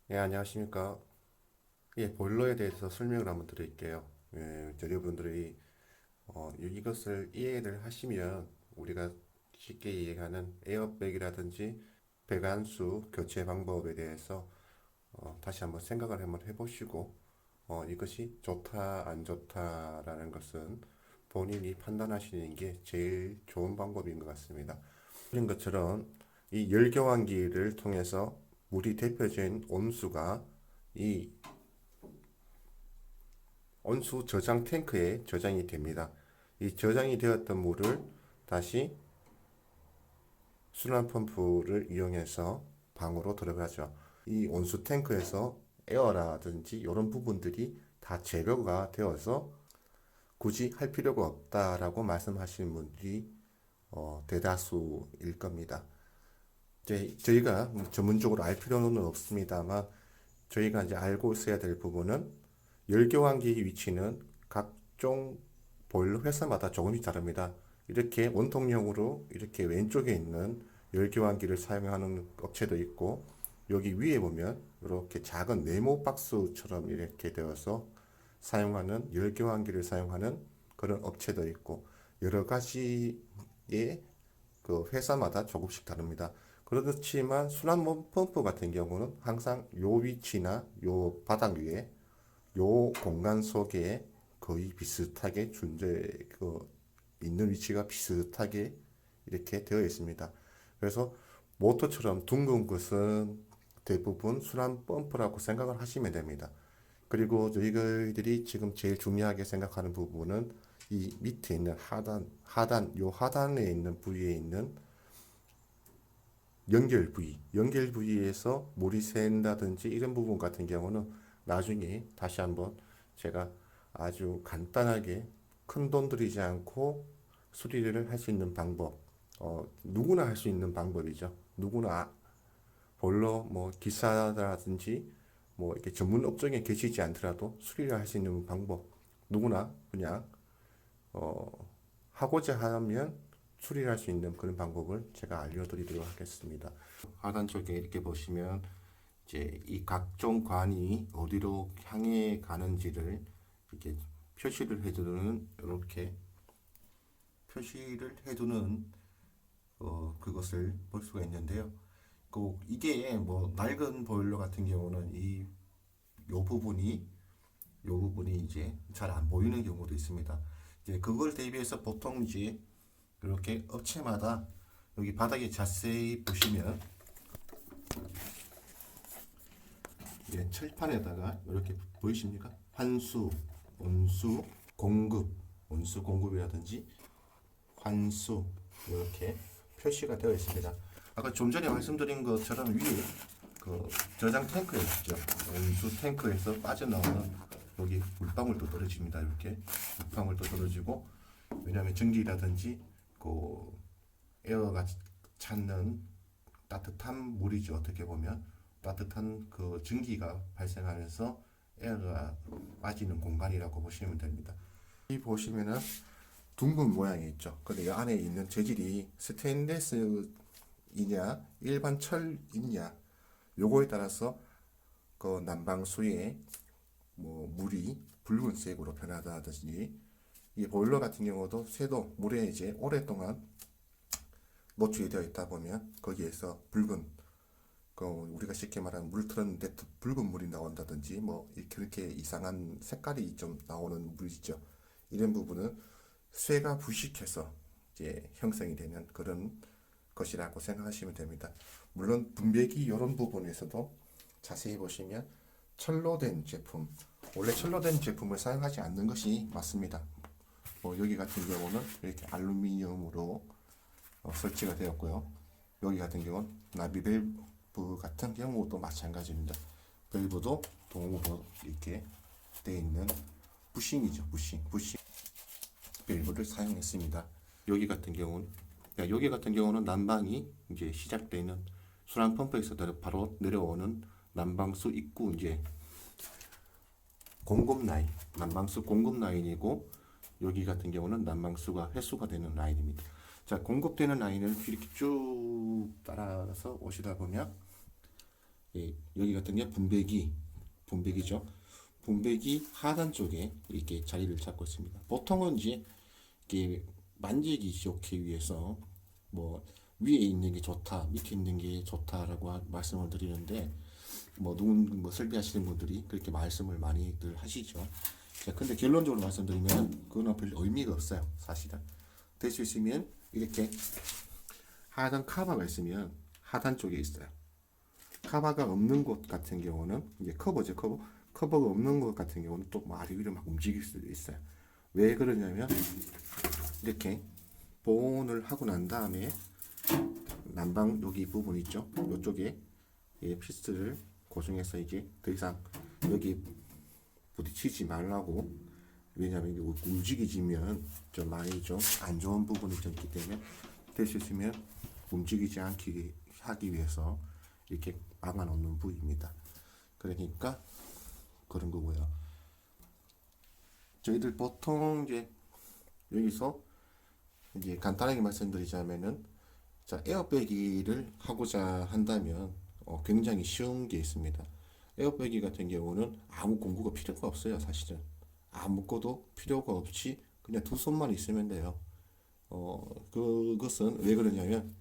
네, 안녕하십니까. 보일러에 대해서 설명을 한번 드릴게요. 여러분들이 이것을 이해를 하시면 우리가 쉽게 이해하는 에어백이라든지 배관수 교체 방법에 대해서 다시 한번 생각을 한번 해보시고 이것이 좋다, 안 좋다라는 것은 본인이 판단하시는 게 제일 좋은 방법인 것 같습니다. 그런 것처럼 이 열교환기를 통해서 물이 데펴진 온수가 이 온수 저장 탱크에 저장이 됩니다. 이 저장이 되었던 물을 다시 순환 펌프를 이용해서 방으로 들어가죠. 이 온수 탱크에서 에어라든지 이런 부분들이 다 제거가 되어서 굳이 할 필요가 없다라고 말씀하시는 분들이 대다수일 겁니다. 이제 저희가 전문적으로 알 필요는 없습니다만 저희가 이제 알고 있어야 될 부분은 열교환기 위치는 각종 보일러 회사마다 조금씩 다릅니다. 이렇게 원통형으로 이렇게 왼쪽에 있는 열교환기를 사용하는 업체도 있고 여기 위에 보면 이렇게 작은 네모 박스처럼 이렇게 되어서 사용하는 열교환기를 사용하는 그런 업체도 있고 여러 가지의 그 회사마다 조금씩 다릅니다. 그렇지만 순환 펌프 같은 경우는 항상 요 위치나 요 바닥 위에 요 공간 속에 거의 비슷하게 있는 위치가 비슷하게 이렇게 되어 있습니다. 그래서 모터처럼 둥근 것은 대부분 순환 펌프라고 생각을 하시면 됩니다. 그리고 저희들이 지금 제일 중요하게 생각하는 부분은 이 밑에 있는 요 하단에 있는 부위에 있는 연결 부위에서 물이 샌다든지 이런 부분 같은 경우는 나중에 다시 한번 제가 아주 간단하게 큰 돈 들이지 않고 수리를 할 수 있는 방법, 누구나 할 수 있는 방법이죠. 누구나 본러 뭐 기사라든지 뭐 이렇게 전문 업종에 계시지 않더라도 수리를 할 수 있는 방법, 누구나 그냥 어, 하고자 하면 수리할 수 있는 그런 방법을 제가 알려드리도록 하겠습니다. 하단 쪽에 이렇게 보시면 이제 이 각종 관이 어디로 향해 가는지를 이렇게 표시를 해두는 이렇게 표시를 해두는 그것을 볼 수가 있는데요. 이게 뭐 낡은 보일러 같은 경우는 요 부분이 이제 잘 안 보이는 경우도 있습니다. 이제 그걸 대비해서 보통 이제 이렇게 업체마다 여기 바닥에 자세히 보시면 철판에다가 이렇게 보이십니까? 환수, 온수, 공급, 온수 공급이라든지 환수 이렇게 표시가 되어 있습니다. 아까 좀 전에 말씀드린 것처럼 위에 그 저장 탱크에 있죠. 온수 탱크에서 빠져나오는 여기 물방울도 떨어집니다. 이렇게 물방울도 떨어지고 왜냐하면 전기라든지 그 에어가 찾는 따뜻한 물이죠. 어떻게 보면 따뜻한 그 전기가 발생하면서 에어가 빠지는 공간이라고 보시면 됩니다. 이 보시면은 둥근 모양이 있죠. 근데 이 안에 있는 재질이 스테인레스이냐 일반 철이냐 요거에 따라서 그 난방수에 뭐 물이 붉은색으로 변하다든지 이 보일러 같은 경우도 쇠도 물에 이제 오랫동안 노출이 되어 있다 보면 거기에서 붉은 우리가 쉽게 말하는 물 틀었는데 붉은 물이 나온다든지 뭐 그렇게 이상한 색깔이 좀 나오는 물이죠. 이런 부분은 쇠가 부식해서 이제 형성이 되는 그런 것이라고 생각하시면 됩니다. 물론 분배기 이런 부분에서도 자세히 보시면 철로 된 제품, 원래 철로 된 제품을 사용하지 않는 것이 맞습니다. 여기 같은 경우는 이렇게 알루미늄으로 설치가 되었고요. 여기 같은 경우는 나비 밸브 같은 경우도 마찬가지입니다. 밸브도 동으로 이렇게 되어 있는 부싱이죠. 부싱 밸브를 사용했습니다. 여기 같은 경우는 난방이 이제 시작되는 순환 펌프에서 바로 내려오는 난방수 입구 이제 공급 라인, 난방수 공급 라인이고 여기 같은 경우는 난방수가 회수가 되는 라인입니다. 자, 공급되는 라인을 이렇게 쭉 따라서 오시다 보면 예, 여기 같은 게 분배기죠. 분배기 하단 쪽에 이렇게 자리를 잡고 있습니다. 보통은 이제 이렇게 만지기 좋기 위해서 뭐 위에 있는 게 좋다, 밑에 있는 게 좋다라고 말씀을 드리는데 뭐 누군 뭐 설계하시는 분들이 그렇게 말씀을 많이들 하시죠. 자, 근데 결론적으로 말씀드리면 그건 별 의미가 없어요, 사실은. 될 수 있으면 이렇게 하단 카바가 있으면 하단 쪽에 있어요. 카바가 없는 곳 같은 경우는 이제 커버죠, 커버. 커버가 없는 곳 같은 경우는 또 아래 위로 막 움직일 수도 있어요. 왜 그러냐면 이렇게 보온을 하고 난 다음에 난방 여기 부분 있죠? 이쪽에 피스를 고정해서 이게 더 이상 여기 부딪히지 말라고. 왜냐하면 이게 움직이지면 좀 많이 좀 안 좋은 부분이 좀 있기 때문에 될 수 있으면 움직이지 않기 하기 위해서 이렇게 막아 놓는 부위입니다. 그러니까 그런 거고요. 저희들 보통 이제 여기서 이제 간단하게 말씀드리자면은 자, 에어백기를 하고자 한다면 굉장히 쉬운 게 있습니다. 에어백기 같은 경우는 아무 공구가 필요가 없어요, 사실은. 아무것도 필요가 없이 그냥 두 손만 있으면 돼요. 그것은 왜 그러냐면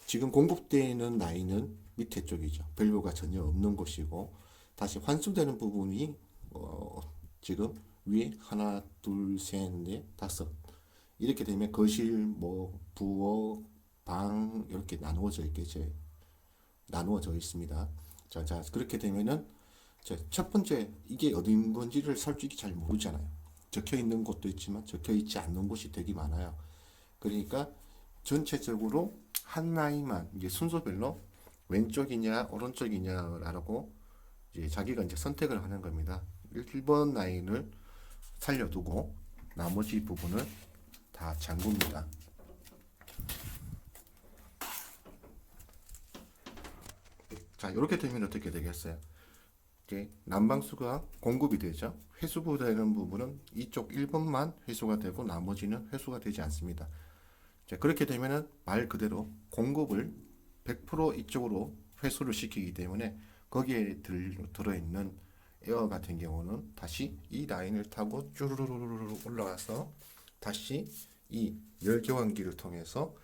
지금 공급되는 라인은 밑에 쪽이죠. 밸브가 전혀 없는 곳이고 다시 환수되는 부분이 지금 위에 하나, 둘, 셋, 넷, 다섯 이렇게 되면 거실, 뭐 부엌, 방 이렇게 나누어져 있습니다. 자, 그렇게 되면은 첫 번째 이게 어딘 건지를 솔직히 잘 모르잖아요. 적혀 있는 곳도 있지만 적혀 있지 않는 곳이 되게 많아요. 그러니까 전체적으로 한 라인만 이제 순서별로 왼쪽이냐 오른쪽이냐라고 이제 자기가 이제 선택을 하는 겁니다. 1번 라인을 살려두고 나머지 부분을 다 잠굽니다. 자, 이렇게 되면 어떻게 되겠어요? 이제 난방수가 공급이 되죠. 회수되는 부분은 이쪽 1번만 회수가 되고 나머지는 회수가 되지 않습니다. 자, 그렇게 되면은 말 그대로 공급을 100% 이쪽으로 회수를 시키기 때문에 거기에 들어있는 에어 같은 경우는 다시 이 라인을 타고 쭈르르르 올라가서 다시 이 열교환기를 통해서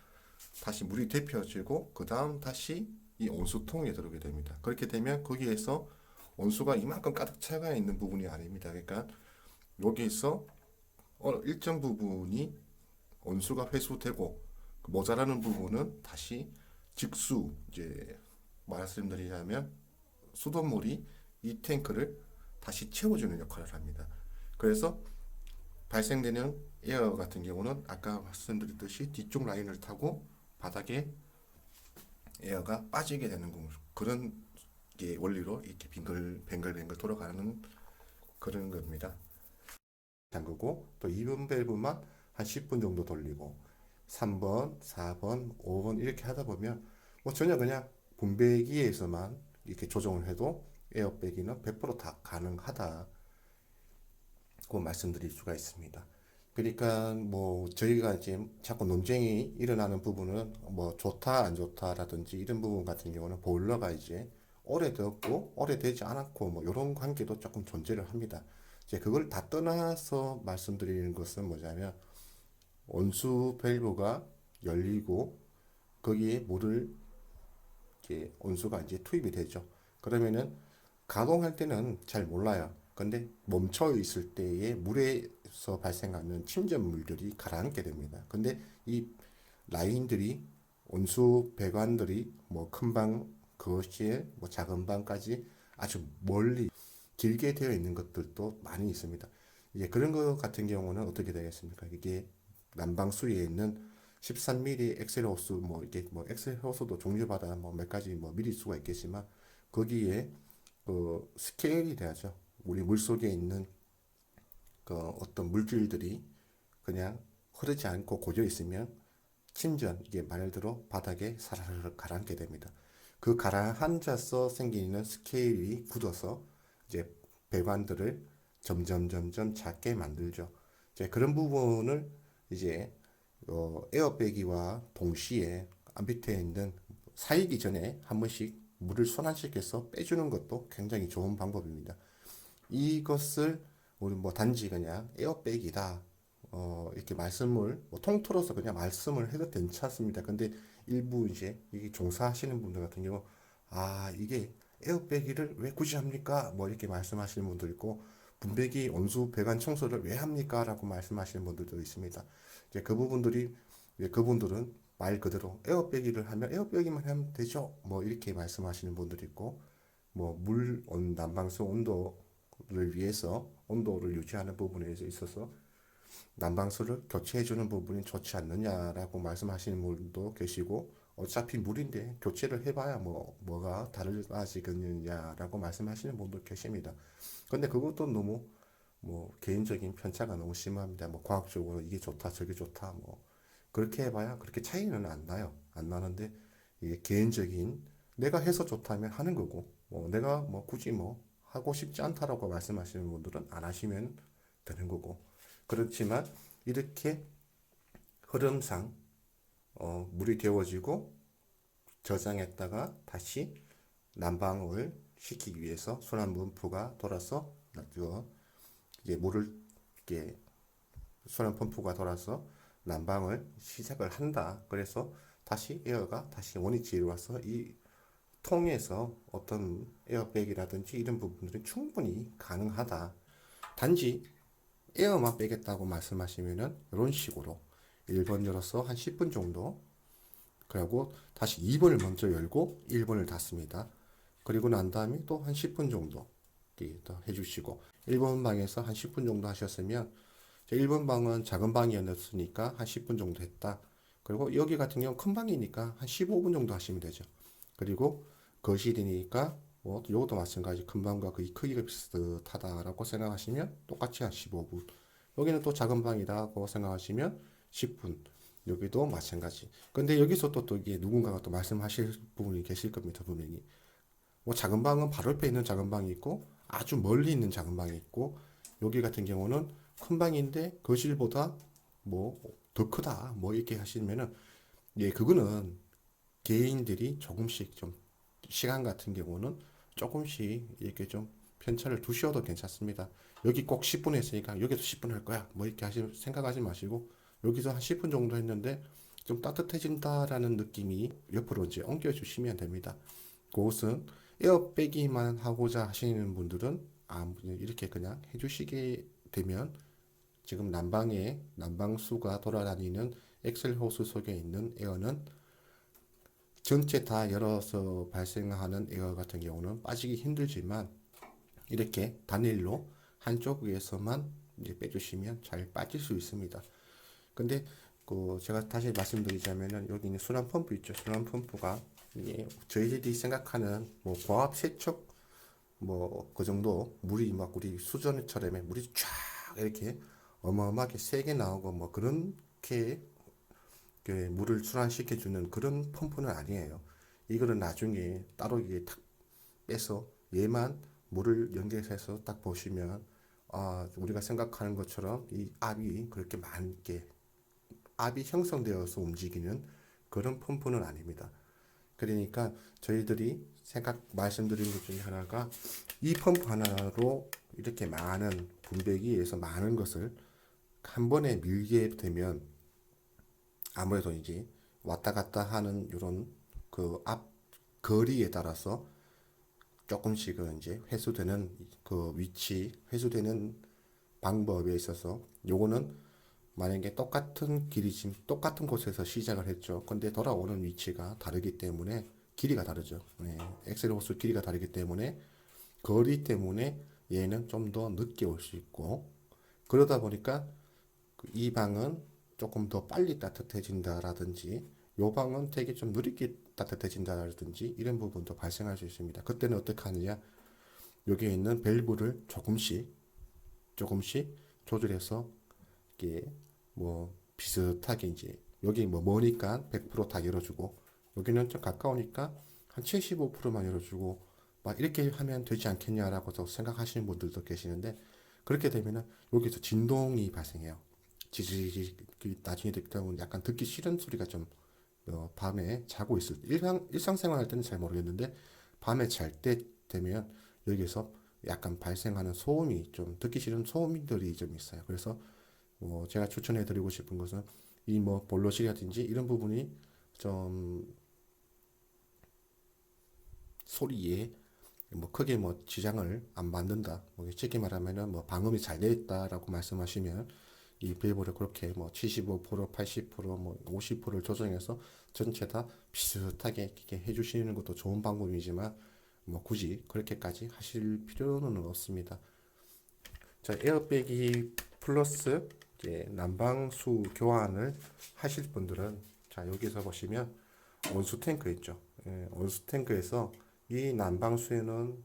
다시 물이 데펴지고 그 다음 다시 이 온수통에 들어오게 됩니다. 그렇게 되면 거기에서 온수가 이만큼 가득 차가 있는 부분이 아닙니다. 그러니까 여기서 일정 부분이 온수가 회수되고 모자라는 부분은 다시 직수 이제 말씀드리자면 수돗물이 이 탱크를 다시 채워주는 역할을 합니다. 그래서 발생되는 에어 같은 경우는 아까 말씀드렸듯이 뒤쪽 라인을 타고 바닥에 에어가 빠지게 되는 그런 게 원리로 이렇게 뱅글뱅글 돌아가는 그런 겁니다. 잠그고 또 2번 밸브만 한 10분 정도 돌리고 3번, 4번, 5번 이렇게 하다 보면 뭐 전혀 그냥 분배기에서만 이렇게 조정을 해도 에어백기는 100%다 가능하다. 그 말씀드릴 수가 있습니다. 그러니까 뭐 저희가 이제 자꾸 논쟁이 일어나는 부분은 뭐 좋다 안 좋다라든지 이런 부분 같은 경우는 보일러가 이제 오래되었고 오래되지 않았고 뭐 이런 관계도 조금 존재를 합니다. 이제 그걸 다 떠나서 말씀드리는 것은 뭐냐면 온수 밸브가 열리고 거기에 물을 이제 온수가 이제 투입이 되죠. 그러면은 가동할 때는 잘 몰라요. 근데 멈춰 있을 때에 물에서 발생하는 침전물들이 가라앉게 됩니다. 근데 이 라인들이 온수 배관들이 뭐 큰 방, 거실, 뭐 작은 방까지 아주 멀리 길게 되어 있는 것들도 많이 있습니다. 이제 그런 것 같은 경우는 어떻게 되겠습니까? 이게 난방수에 있는 13mm 엑셀 호스 뭐 이게 뭐 엑셀 호스도 종류마다 뭐 몇 가지 뭐 미리 수가 있겠지만 거기에 그 스케일이 돼야죠. 우리 물 속에 있는 그 어떤 물질들이 그냥 흐르지 않고 고여 있으면 침전 이게 말대로 바닥에 사르르 가라앉게 됩니다. 그 가라앉아서 생기는 스케일이 굳어서 이제 배관들을 점점 작게 만들죠. 이제 그런 부분을 이제 에어백기와 동시에 밑에 있는 사이기 전에 한 번씩 물을 순환시켜서 빼주는 것도 굉장히 좋은 방법입니다. 이것을 우리 뭐 단지 그냥 에어백이다 이렇게 말씀을 뭐 통틀어서 그냥 말씀을 해도 괜찮습니다. 근데 일부 이제 이게 종사하시는 분들 같은 경우 이게 에어백이를 왜 굳이 합니까? 뭐 이렇게 말씀하시는 분도 있고 분배기 온수 배관 청소를 왜 합니까? 라고 말씀하시는 분들도 있습니다. 이제 그 부분들이 이제 그분들은 말 그대로 에어백이를 하면 에어백이만 하면 되죠. 뭐 이렇게 말씀하시는 분들이 있고 뭐 난방수 온도를 위해서 온도를 유지하는 부분에 있어서 난방수를 교체해주는 부분이 좋지 않느냐라고 말씀하시는 분도 계시고 어차피 물인데 교체를 해봐야 뭐가 달라지겠느냐라고 말씀하시는 분도 계십니다. 근데 그것도 너무 뭐 개인적인 편차가 너무 심합니다. 뭐 과학적으로 이게 좋다 저게 좋다 뭐 그렇게 해봐야 그렇게 차이는 안 나요. 안 나는데 이게 개인적인 내가 해서 좋다면 하는 거고 내가 뭐 굳이 뭐 하고 싶지 않다라고 말씀하시는 분들은 안 하시면 되는 거고 그렇지만 이렇게 흐름상 물이 데워지고 저장했다가 다시 난방을 시키기 위해서 순환 펌프가 돌아서 이제 물을 이렇게 순환 펌프가 돌아서 난방을 시작을 한다. 그래서 다시 에어가 다시 원위치로 와서 이 통에서 어떤 에어백이라든지 이런 부분들은 충분히 가능하다. 단지 에어만 빼겠다고 말씀하시면은 이런 식으로 1번 열어서 한 10분 정도 그리고 다시 2번을 먼저 열고 1번을 닫습니다. 그리고 난 다음에 또 한 10분 정도 더 해주시고 1번 방에서 한 10분 정도 하셨으면 1번 방은 작은 방이었으니까 한 10분 정도 했다. 그리고 여기 같은 경우 큰 방이니까 한 15분 정도 하시면 되죠. 그리고 거실이니까 뭐 이것도 마찬가지 큰 방과 거의 크기가 비슷하다라고 생각하시면 똑같이 한 15분. 여기는 또 작은 방이라고 생각하시면 10분. 여기도 마찬가지. 근데 여기서 또 이게 누군가가 또 말씀하실 부분이 계실 겁니다, 분명히. 뭐 작은 방은 바로 옆에 있는 작은 방이 있고 아주 멀리 있는 작은 방이 있고 여기 같은 경우는 큰 방인데 거실보다 뭐 더 크다 뭐 이렇게 하시면은 그거는 개인들이 조금씩 좀 시간 같은 경우는 조금씩 이렇게 좀 편차를 두셔도 괜찮습니다. 여기 꼭 10분 했으니까 여기도 10분 할 거야 뭐 이렇게 생각하지 마시고 여기서 한 10분 정도 했는데 좀 따뜻해진다라는 느낌이 옆으로 이제 옮겨 주시면 됩니다. 그것은 에어 빼기만 하고자 하시는 분들은 이렇게 그냥 해주시게 되면 지금 난방에 난방수가 돌아다니는 엑셀 호스 속에 있는 에어는 전체 다 열어서 발생하는 에어 같은 경우는 빠지기 힘들지만 이렇게 단일로 한쪽에서만 이제 빼주시면 잘 빠질 수 있습니다. 근데 제가 다시 말씀드리자면은 여기 있는 순환 펌프 있죠. 순환 펌프가 이게 저희들이 생각하는 뭐 고압 세척 뭐 그 정도 물이 막 우리 수전처럼 물이 쫙 이렇게 어마어마하게 세게 나오고 뭐 그렇게 물을 순환시켜 주는 그런 펌프는 아니에요. 이거는 나중에 따로 이게 탁 빼서 얘만 물을 연결해서 딱 보시면 우리가 생각하는 것처럼 이 압이 그렇게 많게 압이 형성되어서 움직이는 그런 펌프는 아닙니다. 그러니까 저희들이 말씀드린 것 중에 하나가 이 펌프 하나로 이렇게 많은 분배기에서 많은 것을 한 번에 밀게 되면 아무래도 이제 왔다 갔다 하는 이런 그 앞 거리에 따라서 조금씩은 이제 회수되는 그 위치, 회수되는 방법에 있어서 요거는 만약에 똑같은 길이지 똑같은 곳에서 시작을 했죠. 근데 돌아오는 위치가 다르기 때문에 길이가 다르죠. 엑셀 호스 길이가 다르기 때문에 거리 때문에 얘는 좀 더 늦게 올 수 있고 그러다 보니까 이 방은 조금 더 빨리 따뜻해진다라든지 요 방은 되게 좀 느리게 따뜻해진다라든지 이런 부분도 발생할 수 있습니다. 그때는 어떻게 하느냐? 여기에 있는 밸브를 조금씩 조절해서 이게 뭐 비슷하게 이제 여기 뭐 머니까 100%다 열어주고 여기는 좀 가까우니까 한 75%만 열어주고 막 이렇게 하면 되지 않겠냐라고 생각하시는 분들도 계시는데 그렇게 되면은 여기서 진동이 발생해요. 지지직 나중에 듣다 약간 듣기 싫은 소리가 좀 밤에 자고 있을 때 일상생활 할 때는 잘 모르겠는데 밤에 잘 때 되면 여기서 약간 발생하는 소음이 좀 듣기 싫은 소음들이 좀 있어요. 그래서 뭐 제가 추천해 드리고 싶은 것은 이 뭐 볼로실이라든지 이런 부분이 좀 소리에 뭐 크게 뭐 지장을 안 받는다. 뭐 쉽게 말하면은 뭐 방음이 잘 되어 있다라고 말씀하시면 이 밸브를 그렇게 뭐 75%, 80%뭐 50%를 조정해서 전체 다 비슷하게 이렇게 해주시는 것도 좋은 방법이지만 뭐 굳이 그렇게까지 하실 필요는 없습니다. 자, 에어백이 플러스 이제 난방수 교환을 하실 분들은 자, 여기서 보시면 온수 탱크 있죠. 예, 온수 탱크에서 이 난방수에는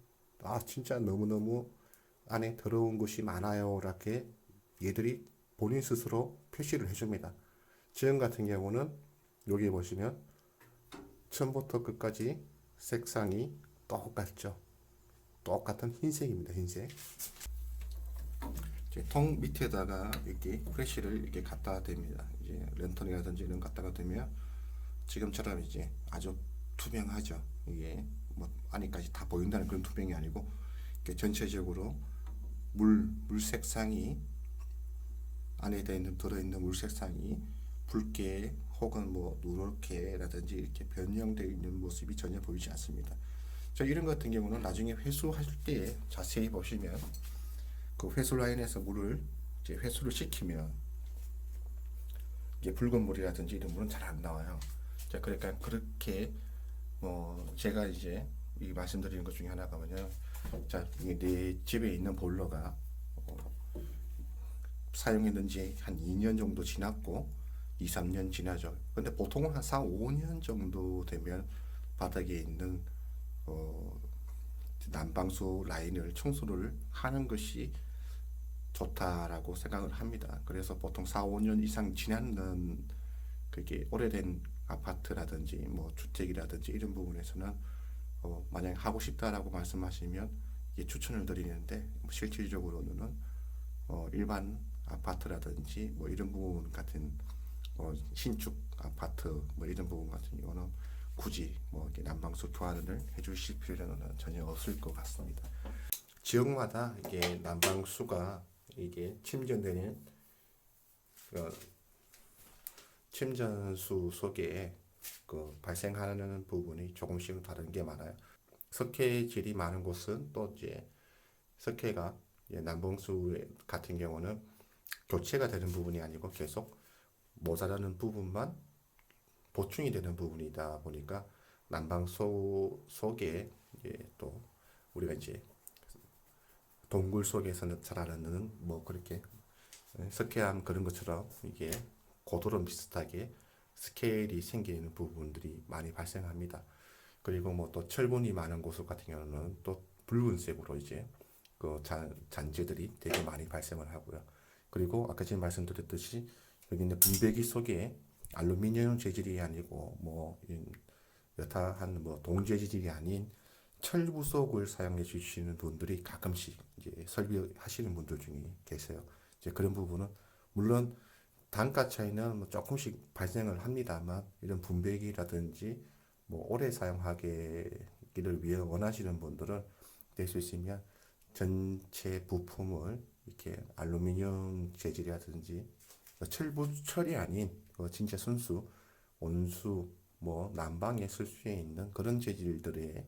진짜 너무너무 안에 더러운 것이 많아요. 이렇게 얘들이 본인 스스로 표시를 해줍니다. 지금 같은 경우는 여기 보시면 처음부터 끝까지 색상이 똑같죠. 똑같은 흰색입니다. 흰색. 이제 통 밑에다가 이렇게 프레쉬를 이렇게 갖다 댑니다. 이제 랜턴이라든지 이런 갖다가 대면 지금처럼 이제 아주 투명하죠. 이게 뭐 안에까지 다 보인다는 그런 투명이 아니고 이렇게 전체적으로 물 색상이 안에 들어있는 물 색상이 붉게 혹은 뭐 누렇게라든지 이렇게 변형되어 있는 모습이 전혀 보이지 않습니다. 자, 이런 같은 경우는 나중에 회수할 때 자세히 보시면 그 회수 라인에서 물을 이제 회수를 시키면 이게 붉은 물이라든지 이런 물은 잘 안 나와요. 자, 그러니까 그렇게 제가 이제 이 말씀드리는 것 중에 하나가 뭐냐면, 자, 내 집에 있는 보일러가 사용했는 지 한 2년 정도 지났고 2, 3년 지나죠. 근데 보통은 한 4, 5년 정도 되면 바닥에 있는 난방수 라인을 청소를 하는 것이 좋다라고 생각을 합니다. 그래서 보통 4, 5년 이상 지났는 그게 오래된 아파트라든지 뭐 주택이라든지 이런 부분에서는 만약에 하고 싶다라고 말씀하시면 이게 추천을 드리는데 실질적으로는 일반 아파트라든지 뭐 이런 부분 같은 신축 아파트 뭐 이런 부분 같은 경우는 굳이 뭐 이렇게 난방수 교환을 해주실 필요는 전혀 없을 것 같습니다. 지역마다 이게 난방수가 이게 침전되는 침전수 속에 그 발생하는 부분이 조금씩은 다른 게 많아요. 석회질이 많은 곳은 또 이제 석회가 난방수 같은 경우는 교체가 되는 부분이 아니고 계속 모자라는 부분만 보충이 되는 부분이다 보니까 난방소 속에 또 우리가 이제 동굴 속에서는 자라는 뭐 그렇게 석회암 그런 것처럼 이게 고도로 비슷하게 스케일이 생기는 부분들이 많이 발생합니다. 그리고 뭐 또 철분이 많은 곳 같은 경우는 또 붉은색으로 이제 그 잔재들이 되게 많이 발생을 하고요. 그리고 아까 제가 말씀드렸듯이 여기 있는 분배기 속에 알루미늄 재질이 아니고 뭐 여타한 뭐 동재질이 아닌 철부속을 사용해 주시는 분들이 가끔씩 이제 설비하시는 분들 중에 계세요. 이제 그런 부분은 물론 단가 차이는 뭐 조금씩 발생을 합니다만 이런 분배기라든지 뭐 오래 사용하기를 위해 원하시는 분들은 될 수 있으면 전체 부품을 이렇게 알루미늄 재질이라든지 철이 아닌 진짜 순수 온수 뭐 난방에 쓸 수 있는 그런 재질들의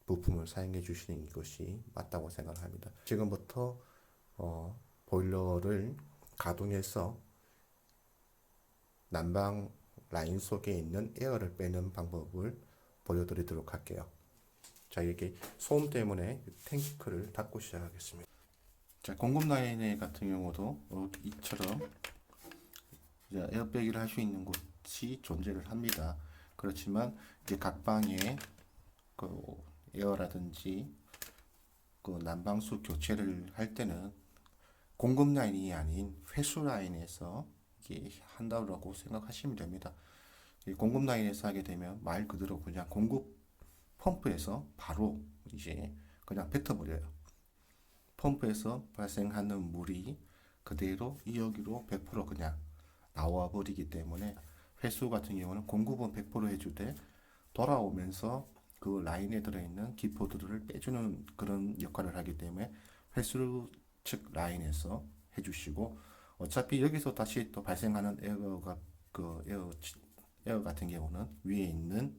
부품을 사용해 주시는 것이 맞다고 생각합니다. 지금부터 보일러를 가동해서 난방 라인 속에 있는 에어를 빼는 방법을 보여드리도록 할게요. 자, 이렇게 소음 때문에 탱크를 닫고 시작하겠습니다. 자, 공급 라인 같은 경우도 이처럼 이제 에어백을 할 수 있는 곳이 존재를 합니다. 그렇지만 이제 각 방에 그 에어라든지 그 난방수 교체를 할 때는 공급 라인이 아닌 회수 라인에서 이게 한다고 생각하시면 됩니다. 이 공급 라인에서 하게 되면 말 그대로 그냥 공급 펌프에서 바로 이제 그냥 뱉어버려요. 펌프에서 발생하는 물이 그대로 이 여기로 100% 그냥 나와 버리기 때문에 회수 같은 경우는 공급은 100% 해주되 돌아오면서 그 그 라인에 들어있는 기포들을 빼주는 그런 역할을 하기 때문에 횟수 측 라인에서 해주시고, 어차피 여기서 다시 또 발생하는 에어가 그 에어 같은 경우는 위에 있는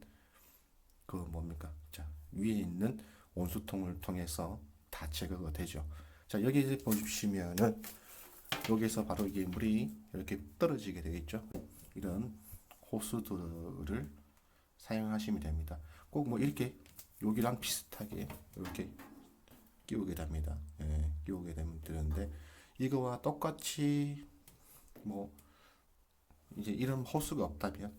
그 뭡니까? 자, 위에 있는 온수통을 통해서 다 제거가 되죠. 자, 여기 보시면은 여기서 바로 이게 물이 이렇게 떨어지게 되겠죠. 이런 호스들을 사용하시면 됩니다. 꼭 뭐 이렇게 여기랑 비슷하게 이렇게 끼우게 됩니다. 예, 끼우게 되면 되는데, 이거와 똑같이 뭐 이제 이런 호스가 없다면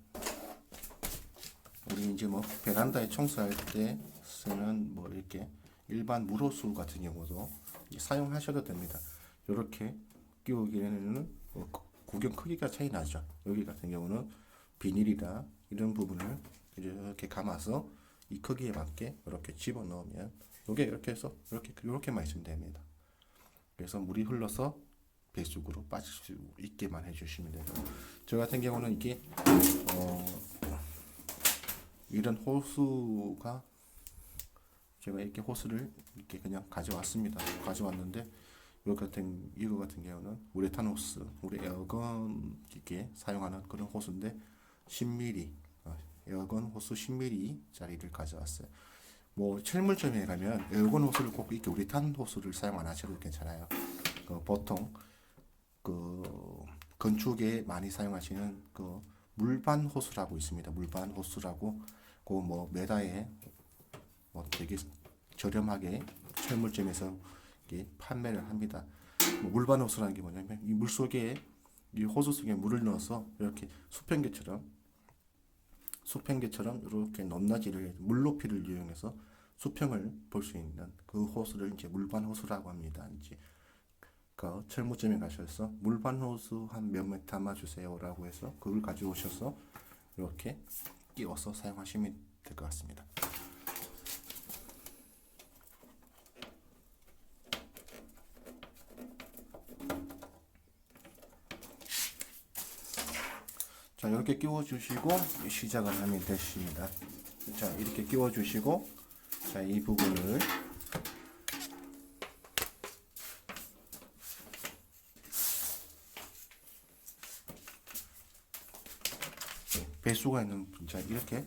우리 이제 뭐 베란다에 청소할 때 쓰는 뭐 이렇게 일반 물호스 같은 경우도 사용하셔도 됩니다. 이렇게 끼우기에는 뭐 구경 크기가 차이 나죠. 여기 같은 경우는 비닐이라 이런 부분을 이렇게 감아서 이 크기에 맞게 이렇게 집어 넣으면, 요게 이렇게 해서 이렇게만 있으면 됩니다. 그래서 물이 흘러서 배수구로 빠질 수 있게만 해주시면 되고, 저 같은 경우는 이게 이런 호스가 제가 이렇게 호스를 이렇게 그냥 가져왔습니다. 가져왔는데 이거 같은 경우는 우레탄 호스, 우리 에어건 이렇게 사용하는 그런 호스인데 10mm 에어건 호스 10mm 짜리를 가져왔어요. 뭐 철물점에 가면 에어건 호스를 꼭 이렇게 우레탄 호스를 사용 안 하셔도 괜찮아요. 보통 그 건축에 많이 사용하시는 그 물반 호스라고 있습니다. 물반 호스라고 그 뭐 메다에 뭐 되게 저렴하게 철물점에서 판매를 합니다. 뭐 물반 호스라는 게 뭐냐면 이 물 속에 이 호스 속에 물을 넣어서 이렇게 수평계처럼 이렇게 높낮이를 물 높이를 이용해서 수평을 볼 수 있는 그 호스를 이제 물반 호스라고 합니다. 이제 그 철물점에 가셔서 물반 호스 한 몇 메타만 주세요라고 해서 그걸 가져오셔서 이렇게 끼워서 사용하시면 될 것 같습니다. 자, 이렇게 끼워 주시고 시작을 하면 되십니다. 자, 이렇게 끼워 주시고, 자, 이 부분을 배수가 있는, 자, 이렇게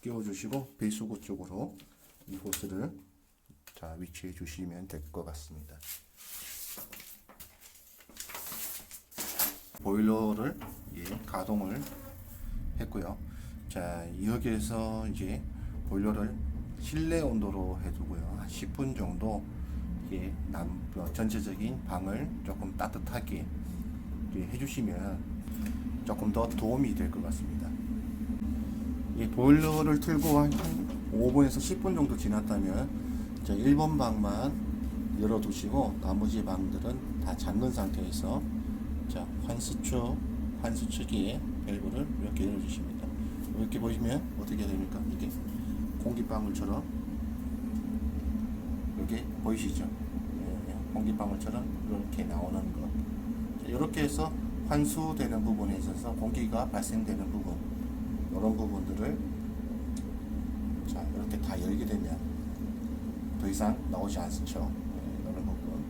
끼워 주시고 배수구 쪽으로 이 호스를 자, 위치해 주시면 될 것 같습니다. 보일러를 가동을 했고요. 자, 여기에서 이제 보일러를 실내 온도로 해두고요. 한 10분 정도 전체적인 방을 조금 따뜻하게 해주시면 조금 더 도움이 될 것 같습니다. 이 보일러를 틀고 한 5분에서 10분 정도 지났다면 자, 1번 방만 열어두시고 나머지 방들은 다 잠근 상태에서 자, 환수축에 밸브를 이렇게 열어주십니다. 이렇게 보시면 어떻게 됩니까? 이게 공기방울처럼 이렇게 보이시죠? 공기방울처럼 이렇게 나오는 것. 자, 이렇게 해서 환수되는 부분에 있어서 공기가 발생되는 부분, 이런 부분들을 자, 이렇게 다 열게 되면 더 이상 나오지 않죠. 이런 부분.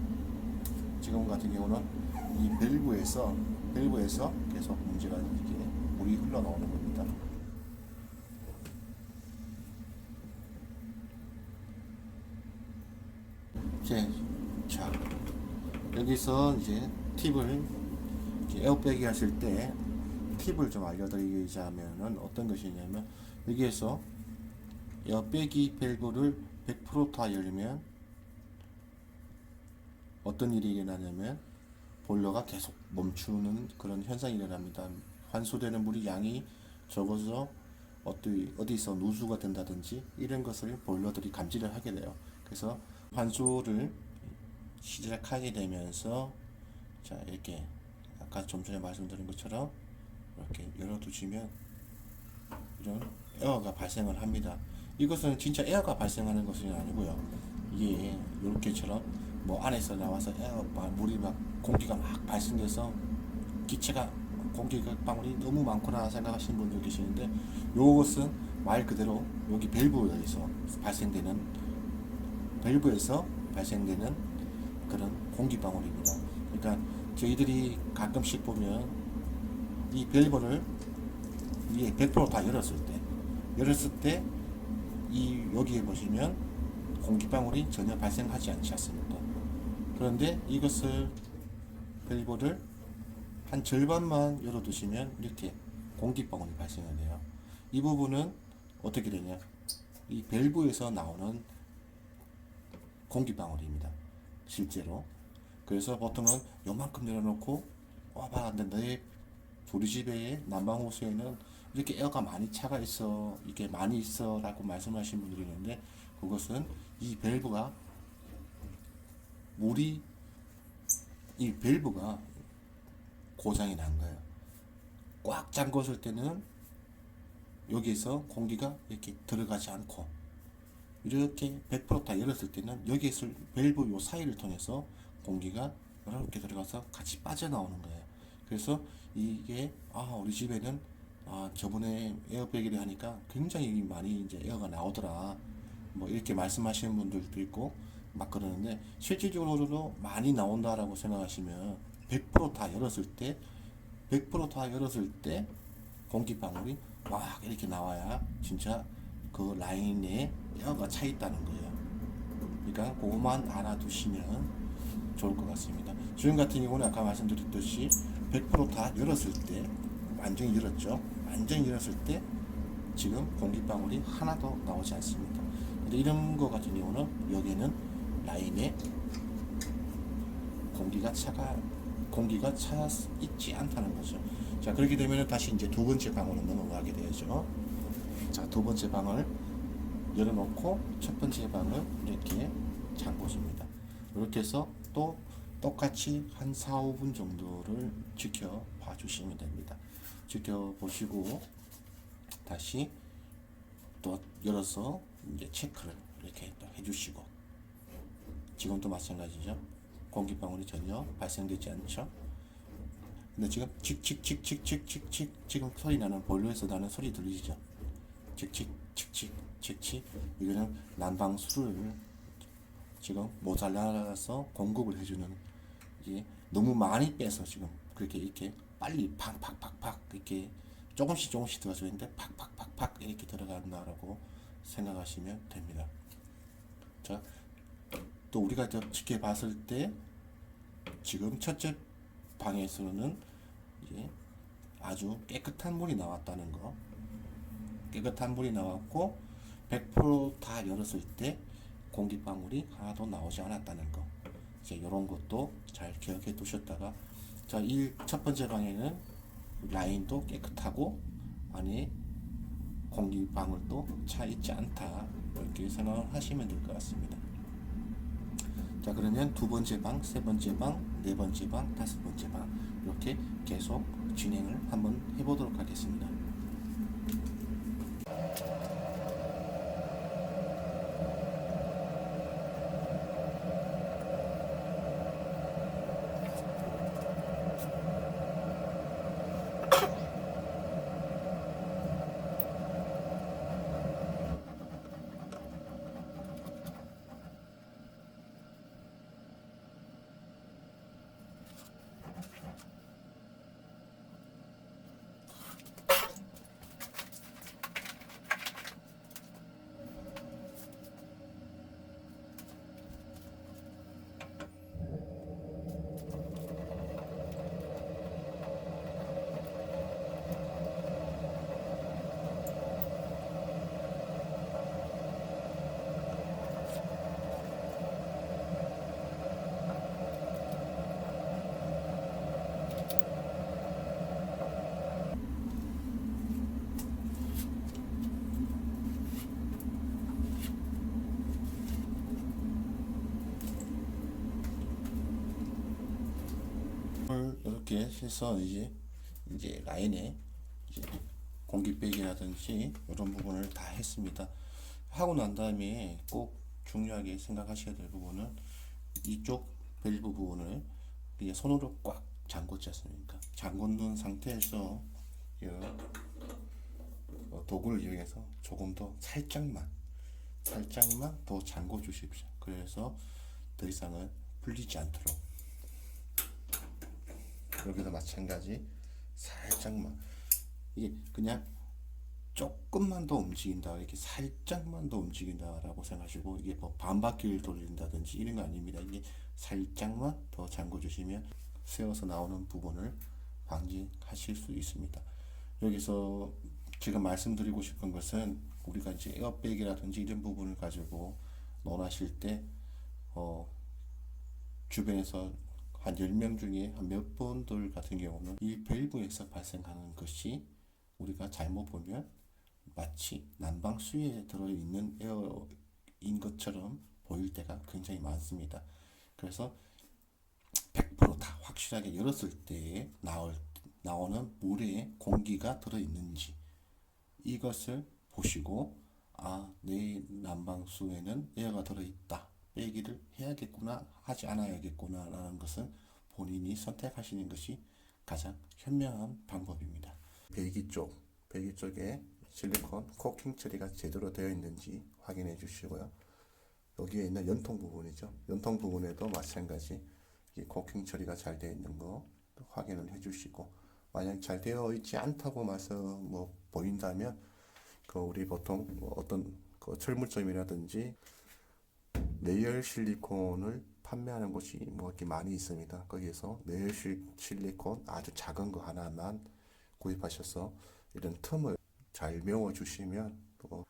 지금 같은 경우는 이 밸브에서 계속 문제가 이렇게 물이 흘러나오는 겁니다. 자, 여기서 이제 팁을 에어백이 하실 때 팁을 좀 알려드리자면은 어떤 것이냐면, 여기에서 에어백이 밸브를 100% 다 열면 어떤 일이 일어나냐면 보일러가 계속 멈추는 그런 현상이 일어납니다. 환수되는 물이 양이 적어서 어디서 누수가 된다든지 이런 것을 보일러들이 감지를 하게 돼요. 그래서 환수를 시작하게 되면서 자, 이렇게 아까 좀 전에 말씀드린 것처럼 이렇게 열어두시면 이런 에어가 발생을 합니다. 이것은 진짜 에어가 발생하는 것은 아니고요. 이게 이렇게처럼 뭐 안에서 나와서 물이 막 공기가 막 발생돼서 기체가 공기 방울이 너무 많구나 생각하시는 분들 계시는데, 이것은 말 그대로 여기 밸브에서 발생되는 그런 공기방울입니다. 그러니까 저희들이 가끔씩 보면 이 밸브를 위에 100%다 열었을 때 이 여기에 보시면 공기방울이 전혀 발생하지 않지 않습니까? 그런데 이것을 밸브를 한 절반만 열어두시면 이렇게 공기방울이 발생을 해요. 이 부분은 어떻게 되냐? 이 밸브에서 나오는 공기방울입니다. 실제로. 그래서 보통은 요만큼 열어놓고 봐라, 내 우리 집에 난방호수에는 이렇게 에어가 많이 차가 있어, 이게 많이 있어 라고 말씀하시는 분들이 있는데, 그것은 이 밸브가 이 밸브가 고장이 난 거예요. 꽉 잠궜을 때는 여기에서 공기가 이렇게 들어가지 않고, 이렇게 100%다 열었을 때는 여기에서 밸브 요 사이를 통해서 공기가 이렇게 들어가서 같이 빠져나오는 거예요. 그래서 이게 우리 집에는 저번에 에어백이를 하니까 굉장히 많이 이제 에어가 나오더라, 뭐 이렇게 말씀하시는 분들도 있고 막 그러는데, 실질적으로도 많이 나온다라고 생각하시면 100%다 열었을 때 공기방울이 막 이렇게 나와야 진짜 그 라인에 에어가 차 있다는 거예요. 그러니까 그것만 알아두시면 좋을 것 같습니다. 지금 같은 경우는 아까 말씀드렸듯이 100%다 열었을 때, 완전히 열었죠. 완전히 열었을 때 지금 공기방울이 하나도 나오지 않습니다. 근데 이런 거 같은 경우는 여기는 라인에 공기가 차 있지 않다는 거죠. 자, 그렇게 되면 다시 이제 두 번째 방으로 넘어가게 되죠. 자, 두 번째 방을 열어놓고 첫 번째 방을 이렇게 잠궈줍니다. 이렇게 해서 또 똑같이 한 4, 5분 정도를 지켜봐 주시면 됩니다. 지켜보시고 다시 또 열어서 이제 체크를 이렇게 또 해주시고, 지금도 마찬가지죠. 공기방울이 전혀 발생되지 않죠. 근데 지금 칙칙칙칙칙칙칙 지금 소리 나는, 보일러에서 나는 소리 들리시죠? 칙칙칙칙칙칙. 이거는 난방수를 지금 모자라서 공급을 해주는, 이게 너무 많이 빼서 지금 그렇게 이렇게 빨리 팍팍팍팍 이렇게 조금씩 들어가져 있는데 팍팍팍팍 이렇게 들어간다라고 생각하시면 됩니다. 자, 또 우리가 지켜봤을 때 지금 첫째 방에서는 이제 아주 깨끗한 물이 나왔다는 거, 깨끗한 물이 나왔고 100%다 열었을 때 공기방울이 하나도 나오지 않았다는 거, 이제 이런 것도 잘 기억해 두셨다가, 자, 이 첫 번째 방에는 라인도 깨끗하고 안에 공기방울도 차 있지 않다, 이렇게 생각을 하시면 될 것 같습니다. 자, 그러면 두 번째 방, 세 번째 방, 네 번째 방, 다섯 번째 방, 이렇게 계속 진행을 한번 해보도록 하겠습니다. 이렇게 해서 이제 라인에 이제 공기빼기라든지 이런 부분을 다 했습니다. 하고 난 다음에 꼭 중요하게 생각하셔야 될 부분은 이쪽 밸브 부분을 이제 손으로 꽉 잠궜지 않습니까? 잠궈 놓은 상태에서 도구를 이용해서 조금 더 살짝만 더 잠궈 주십시오. 그래서 더 이상은 풀리지 않도록. 여기도 마찬가지 살짝만, 이게 그냥 조금만 더 움직인다, 이렇게 살짝만 더 움직인다라고 생각하시고, 이게 뭐 반바퀴를 돌린다든지 이런 거 아닙니다. 이게 살짝만 더 잠궈 주시면 새어서 나오는 부분을 방지하실 수 있습니다. 여기서 지금 말씀드리고 싶은 것은, 우리가 이제 에어백이라든지 이런 부분을 가지고 논하실 때 주변에서 한 10명 중에 한 몇 분들 같은 경우는 이 밸브에서 발생하는 것이 우리가 잘못 보면 마치 난방수에 들어있는 에어인 것처럼 보일 때가 굉장히 많습니다. 그래서 100%다 확실하게 열었을 때 나오는 물에 공기가 들어있는지 이것을 보시고, 내 난방수에는 에어가 들어있다, 빼기를 해야겠구나, 하지 않아야겠구나 라는 것은 본인이 선택하시는 것이 가장 현명한 방법입니다. 배기 쪽에 실리콘 코킹 처리가 제대로 되어 있는지 확인해 주시고요. 여기에 있는 연통 부분이죠. 연통 부분에도 마찬가지 코킹 처리가 잘 되어 있는 거 확인을 해 주시고, 만약 잘 되어 있지 않다고 뭐 보인다면 우리 보통 어떤 철물점이라든지 내열 실리콘을 판매하는 곳이 이렇게 많이 있습니다. 거기에서 내열 실리콘 아주 작은 거 하나만 구입하셔서 이런 틈을 잘 메워 주시면 또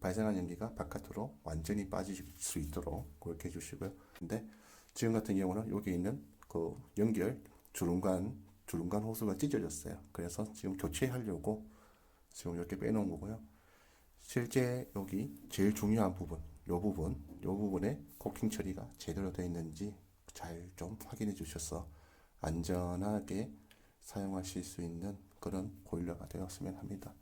발생한 연기가 바깥으로 완전히 빠질 수 있도록 그렇게 해주시고요. 근데 지금 같은 경우는 여기 있는 연결 주름관 호스가 찢어졌어요. 그래서 지금 교체하려고 지금 이렇게 빼놓은 거고요. 실제 여기 제일 중요한 부분, 요 부분에 코킹 처리가 제대로 되어 있는지 잘 좀 확인해 주셔서 안전하게 사용하실 수 있는 그런 보일러가 되었으면 합니다.